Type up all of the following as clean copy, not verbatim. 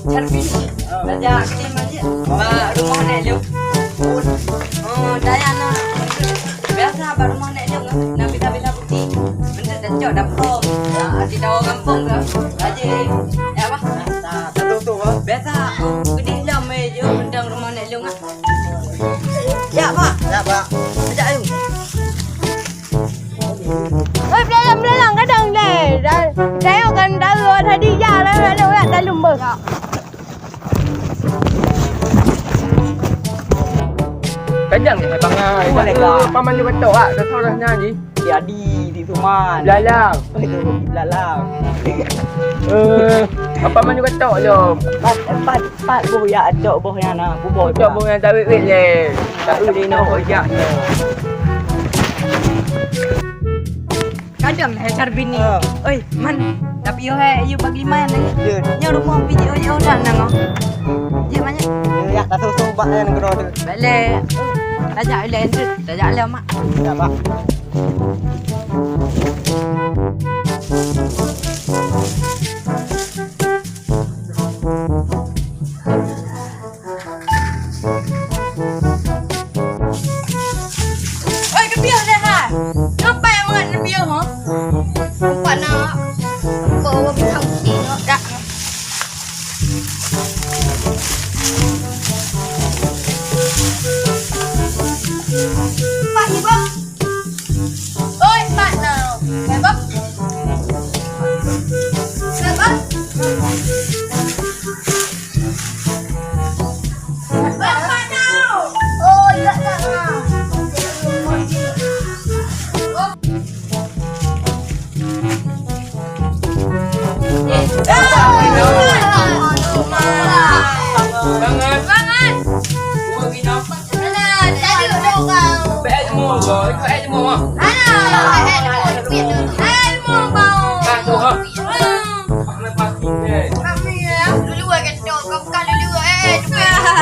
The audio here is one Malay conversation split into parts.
Cermin. Raja tim aja. Rumah nek lu. Oh, daya na. Biasa baru rumah nek lu. Nabi putih. Bener dah cok dah pom. Di dawa kampung ke. Aje. Ya apa? Satu tu apa? Biasa. Gede lam je undang rumah nek lu ngah. Ya, Pak. Ya, Pak. Ajak ayo. Ôi belalang kadang deh. Saya akan taruh tadi ya lah dalam bus. Kadang ni abang ai. Boleh ke? Paman dia betul ah, dah tahu dah nyanyi. Jadi di Tuman. Belalang. Itu belalang. Apa man dia betul je. Pat bu ya cok boh yang na. Bu boh Cok bunga tak wit le. Tak uli no ojak ni. Kadang Cermin ni. Oi, man. Tapi yo you bagi main lagi. Je. Nya rumah video yo dah nang. Je banyak. Ya tak tahu bak yang kena tu. Balik. Tajak lain tu. Tajak lain mak. Ya, Pak. Oi, kebiar dah ha. Nampak yang mana kebiar ha? Nampak nak. Bawa bintang putih nak. Dak. Pak ni bang. Oi, pak now. Bang. Bang. Bang now. Oh, tak lah. Banget. Buat gino. Alah, tak ada orang. Baik semua ke? Ikut air semua. Ilmu bau. Kan tu ha. Mana pasti ni. Kami ya. Dulu akan dok. Kau bukan dulu saja. Dah.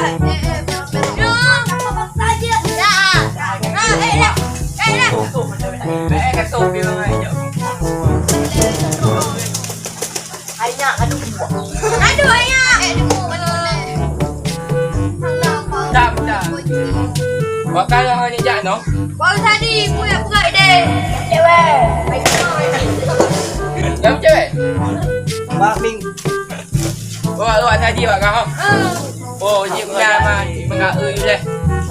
Baik kat tu dia mai je. Ainya aduh. Aduh ayah. Tak. Bakal lah ni jak no. Baru tadi punya berat deh. Cewek. Yang cewek. Pak Ming. Luar tadi pak kau. Oh, je mengamal mengaul leh.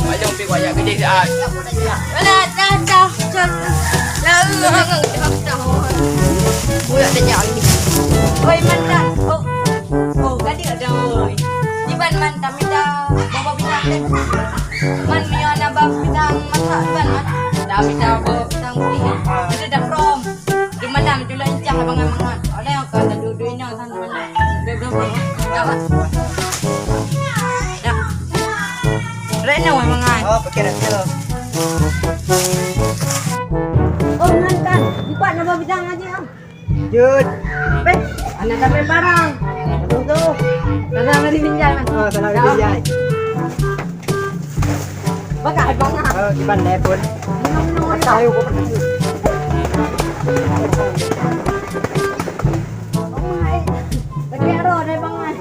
Macam pergi buat gede saat. Dah. Lalu hangat dah. Buat dah nyal ni. Oi mantap. Oh, gadi ada oi. Di ban mantap minta bawa bintang deh. Man mio nambah bintang masak di ban man. Dah minta bawa bintang putih. Ada dah from. Di mana tu lancang abang-abangan. Ada yang kata duduk ini sana mana. Belum. Dah. Rena mangan. Oh, pakai dah tu. Oh nanti dibuat nama bidang aja. Jut. Anak sampai barang. Betul tu. Barang dari pinjam. Oh, salah dia jai. Bakal bang ah. Oh, di pandai pun. Tahu kau pernah. Lagi ada deh bang ah.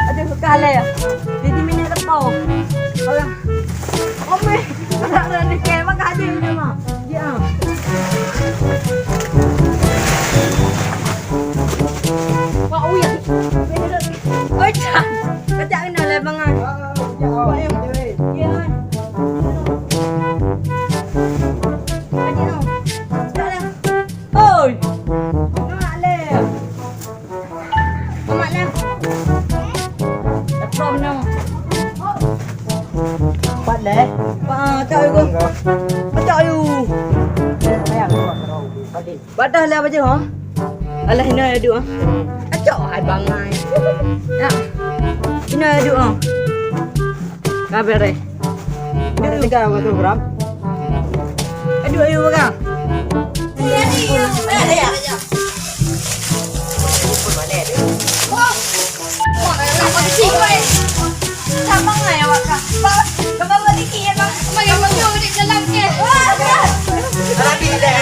Ada sekali ya. Di minyak tepau. Orang. Ome. Ada ni ke bang ada ni mah. Ya. Wah uya. Oi cak. Kejak kena lah bang ah. Apa yang cewek? Ya. Oi. Nak le. Mak le. From now. Pat deh. Cak aku. Cak you. Sayang kau terus. Tadi. Badah lah baca ha. Alah hina ada ah. Acak hai bangai. Ya. Hina ada ah. Kabar eh. Ini 3 gram. Aduh ayo bang. Sabang lah ya awak kak. Bang balik ya bang. Bang jom di dalam ke. Lagi deh.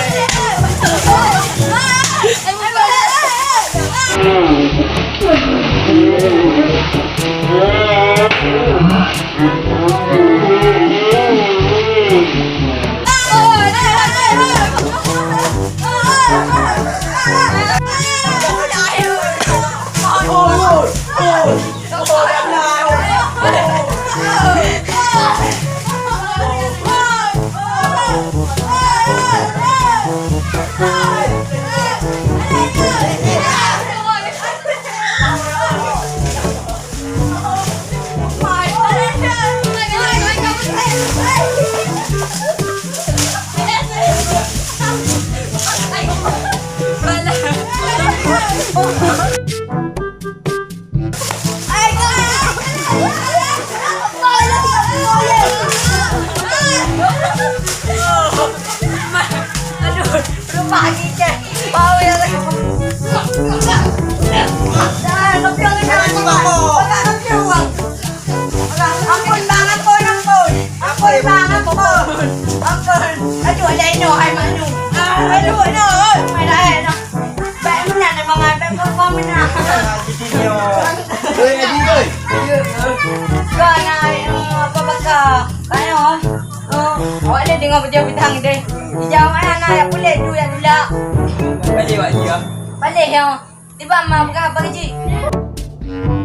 Pagi ke, bau ya lagi. Dah, kopion ni kan uang. Pakai kopion uang. Ampun banget pun, ampun. Ampun banget pun. Ampun. Aduh, ada ino, hai manu. Aduh, ino, mai dah ino. Baik mana ni mangai, baik pun mana. Ơi đi ơi. Kau nak apa bakar? Kau awak ni dengar berjauh bintang ni. Jauh mana nak yang boleh tu yang dulu. Balik buat gì vậy? Balik yang. Tiba mak bukan apa kerja.